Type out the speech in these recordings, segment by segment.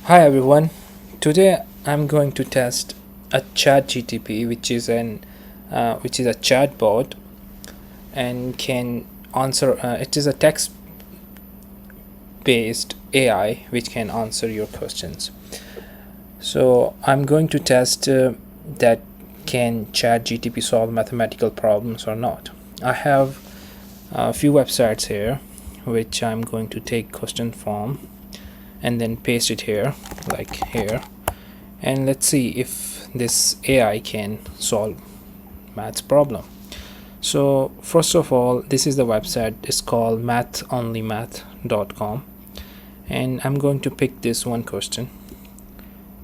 Hi everyone. Today I'm going to test a ChatGTP, which is a chatbot and can answer. It is a text-based AI which can answer your questions. So I'm going to test that can ChatGTP solve mathematical problems or not. I have a few websites here, which I'm going to take question from and then paste it here, like here, and let's see if this AI can solve maths problem. So first of all, this is the website. It's called mathonlymath.com, and I'm going to pick this one question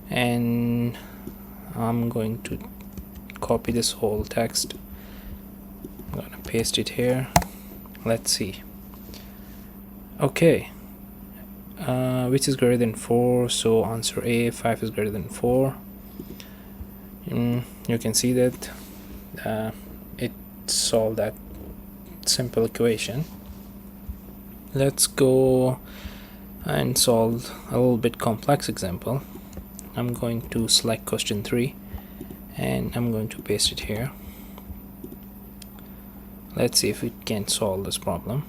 and I'm going to copy this whole text. I'm gonna paste it here. Let's see. Okay, which is greater than 4, so answer A. 5 is greater than 4. You can see that it solved that simple equation. Let's go and solve a little bit complex example. I'm going to select question 3 and I'm going to paste it here. Let's see if it can solve this problem.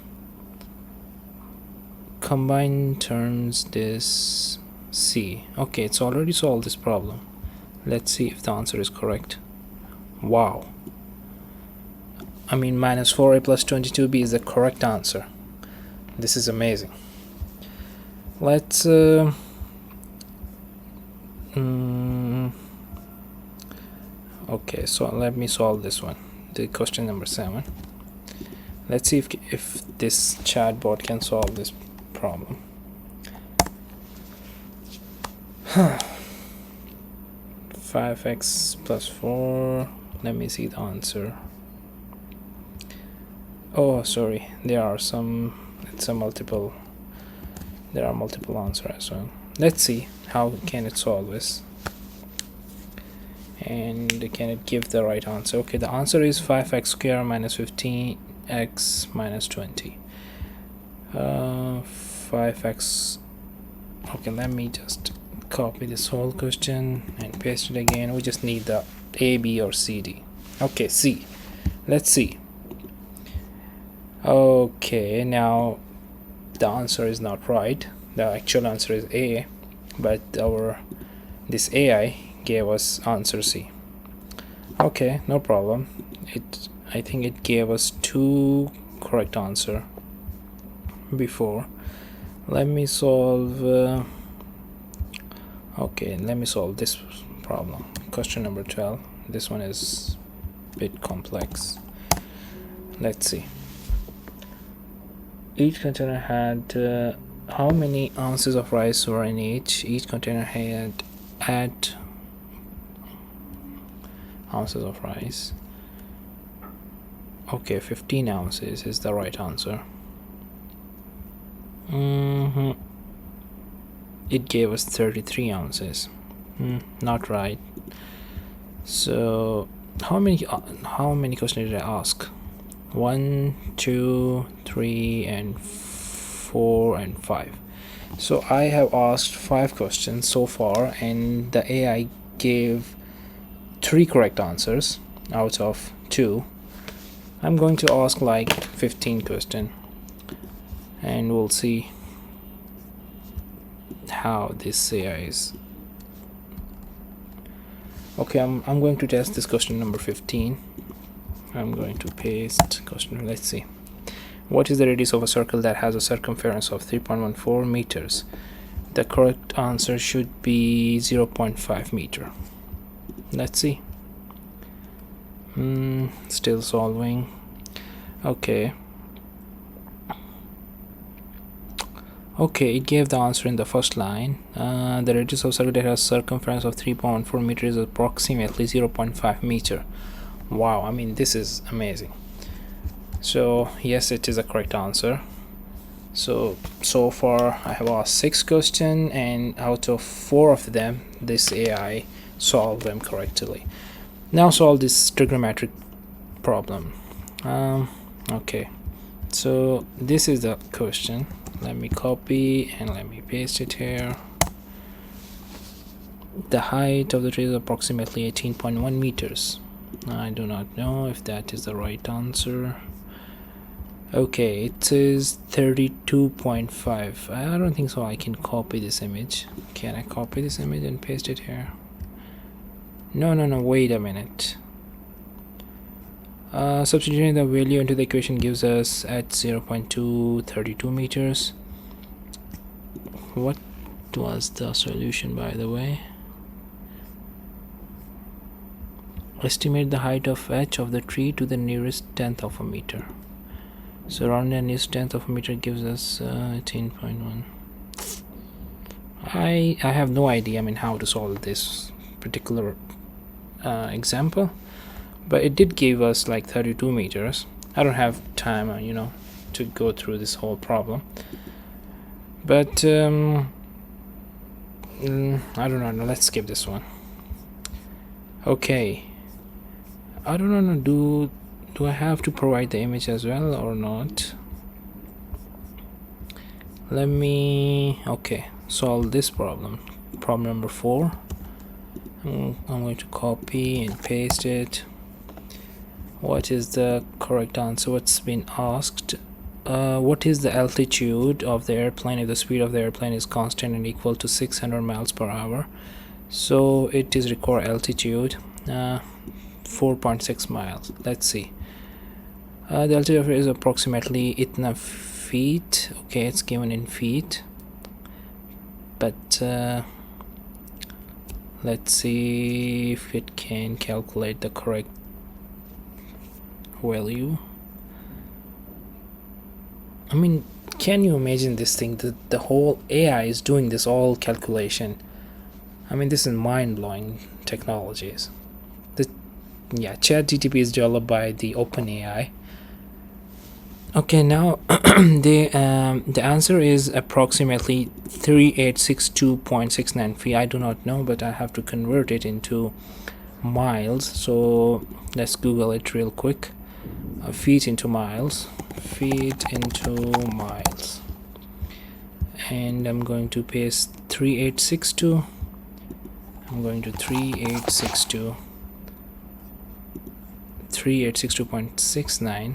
Combine terms this C. Okay, it's already solved this problem. Let's see if the answer is correct. Wow, I mean minus 4a plus 22b is the correct answer. This is amazing. Let's okay, so let me solve this one, the question number 7. Let's see if this chatbot can solve this problem. 5x plus 4. Let me see the answer. Oh, sorry, there are multiple answers as well. Let's see how can it solve this, and can it give the right answer. Okay, the answer is 5x squared minus 15x minus 20. 5x. Okay, let me just copy this whole question and paste it again. We just need the A, B, or C, D. Okay, C. Let's see. Okay, now the answer is not right. The actual answer is A, but this AI gave us answer C. Okay, no problem. I think it gave us 2 correct answer before. Let me solve let me solve this problem, question number 12. This one is a bit complex. Let's see. Each container had how many ounces of rice were in each container had 8 ounces of rice. Okay, 15 ounces is the right answer. It gave us 33 ounces. Not right. So how many questions did I ask? 1, 2, 3, and 4, and 5. So I have asked 5 questions so far, and the AI gave 3 correct answers out of 2. I'm going to ask like 15 questions, and we'll see how this AI is. Okay, I'm going to test this question number 15. I'm going to paste question. Let's see. What is the radius of a circle that has a circumference of 3.14 meters? The correct answer should be 0.5 meter. Let's see. Still solving. Okay, it gave the answer in the first line. The radius of circle that has circumference of 3.14 meters is approximately 0.5 meter. Wow, I mean, this is amazing. So yes, it is a correct answer. So far I have asked 6 questions, and out of 4 of them this AI solved them correctly. Now solve this trigonometric problem. Okay, so this is the question. Let me copy and let me paste it here. The height of the tree is approximately 18.1 meters. I do not know if that is the right answer. Okay, it says 32.5. I don't think so I can copy this image. Can I copy this image and paste it here? No, wait a minute. Substituting the value into the equation gives us at 0.232 meters. What was the solution, by the way? Estimate the height of h of the tree to the nearest tenth of a meter. So around the nearest tenth of a meter gives us 18.1. I have no idea, how to solve this particular example, but it did give us like 32 meters. I don't have time, to go through this whole problem. But I don't know. Let's skip this one. Okay. I don't know. Do I have to provide the image as well or not? Let me solve this problem. Problem number 4. I'm going to copy and paste it. What is the correct answer? What's been asked? What is the altitude of the airplane if the speed of the airplane is constant and equal to 600 miles per hour? So it is required altitude 4.6 miles. Let's see. The altitude of it is approximately itna feet. Okay, it's given in feet, but let's see if it can calculate the correct value. Can you imagine this thing? The whole AI is doing this all calculation. This is mind-blowing technologies. ChatGTP is developed by the OpenAI. Okay, now the answer is approximately 3862.69 feet. I do not know, but I have to convert it into miles. So let's Google it real quick. Feet into miles. And I'm going to paste 3862. I'm going to 3862.69.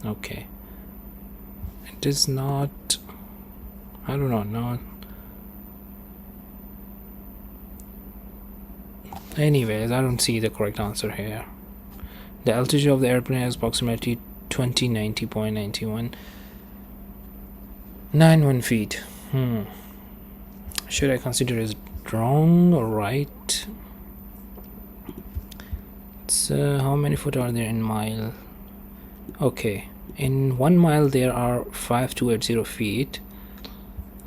Okay, it is not. I do not know. Anyways, I don't see the correct answer here. The altitude of the airplane is approximately 2090.91 feet. Should I consider it wrong or right? So how many foot are there in mile? Okay, in 1 mile there are 5280 feet.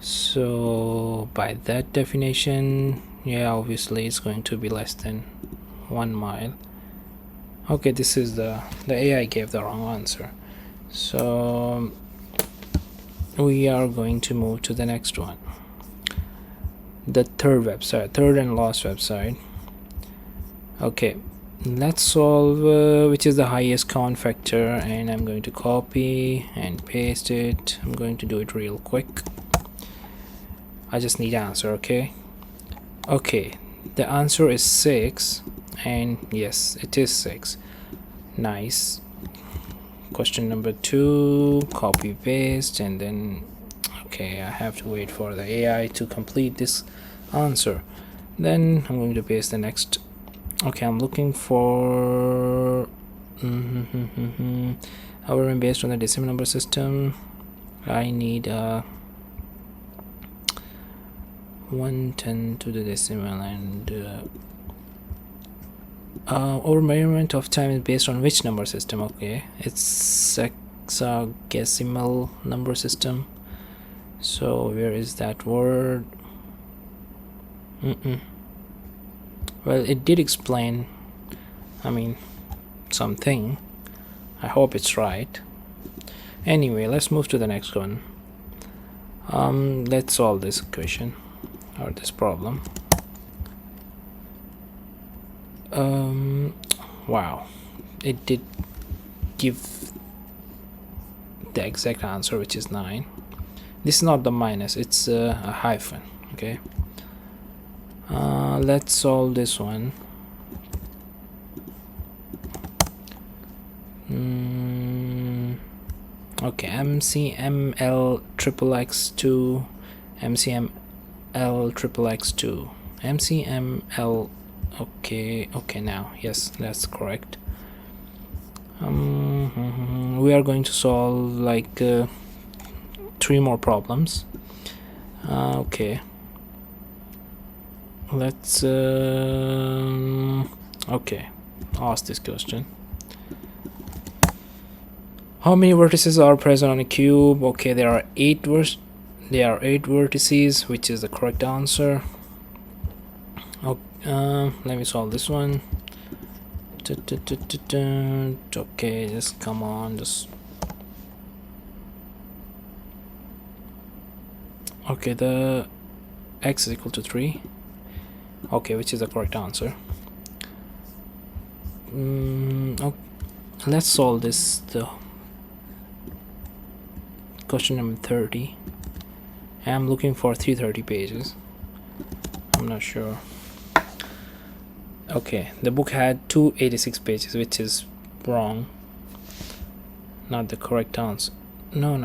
So by that definition, obviously it's going to be less than 1 mile. Okay, this is the AI gave the wrong answer. So we are going to move to the next one. The third and last website. Okay, let's solve which is the highest count factor, and I'm going to copy and paste it. I'm going to do it real quick. I just need answer. Okay, the answer is 6, and yes, it is 6. Nice. Question number 2, copy paste, and then I have to wait for the AI to complete this answer. Then I'm going to paste the next. I'm looking for however, based on the decimal number system, I need 110 to the decimal, and our measurement of time is based on which number system? It's hexadecimal number system. So where is that word? Well, it did explain something. I hope it's right. Anyway, let's move to the next one. Let's solve this equation or this problem. Wow, it did give the exact answer, which is 9. This is not the minus, it's a hyphen. Okay, let's solve this one. Okay, MCML triple X2, MCML triple X2, MCML. Okay, now yes, that's correct. We are going to solve like 3 more problems. Okay, let's okay, ask this question. How many vertices are present on a cube? Okay, there are 8 vertices, which is the correct answer. Let me solve this one. Okay, just come on, just okay, the x is equal to 3. Okay, which is the correct answer. Okay, let's solve this, the question number 30. I'm looking for 330 pages. I'm not sure. Okay, the book had 286 pages, which is wrong. Not the correct answer. No.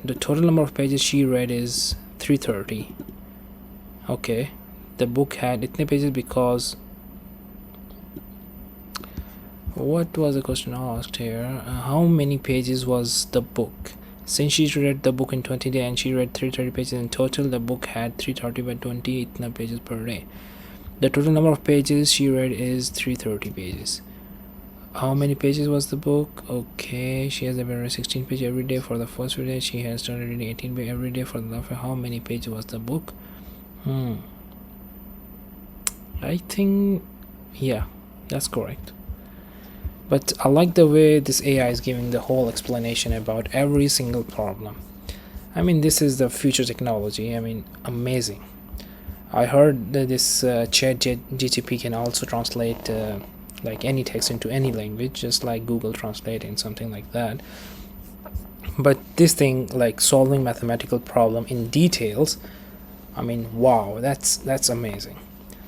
The total number of pages she read is 330. Okay, the book had itne pages because what was the question asked here? How many pages was the book? Since she read the book in 20 days and she read 330 pages in total, the book had 330 by 20 itna pages per day. The total number of pages she read is 330 pages. How many pages was the book? Okay, she has read 16 pages every day for the first few days. She has started reading 18 pages every day for the last. How many pages was the book? I think, yeah, that's correct. But I like the way this AI is giving the whole explanation about every single problem. I mean, this is the future technology. I mean, amazing. I heard that this ChatGTP can also translate like any text into any language, just like Google Translate and something like that. But this thing, like solving mathematical problem in details, I mean, wow, that's amazing.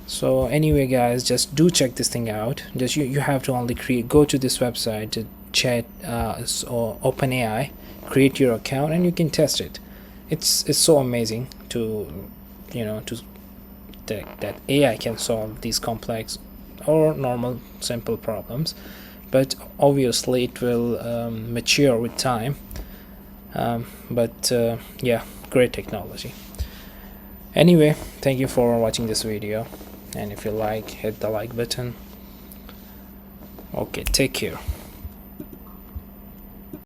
So anyway, guys, just do check this thing out. Just you have to only go to this website to chat or OpenAI, create your account, and you can test it. It's so amazing to that AI can solve these complex or normal simple problems, but obviously it will mature with time. But yeah, great technology. Anyway, thank you for watching this video, and if you like, hit the like button. Okay, take care.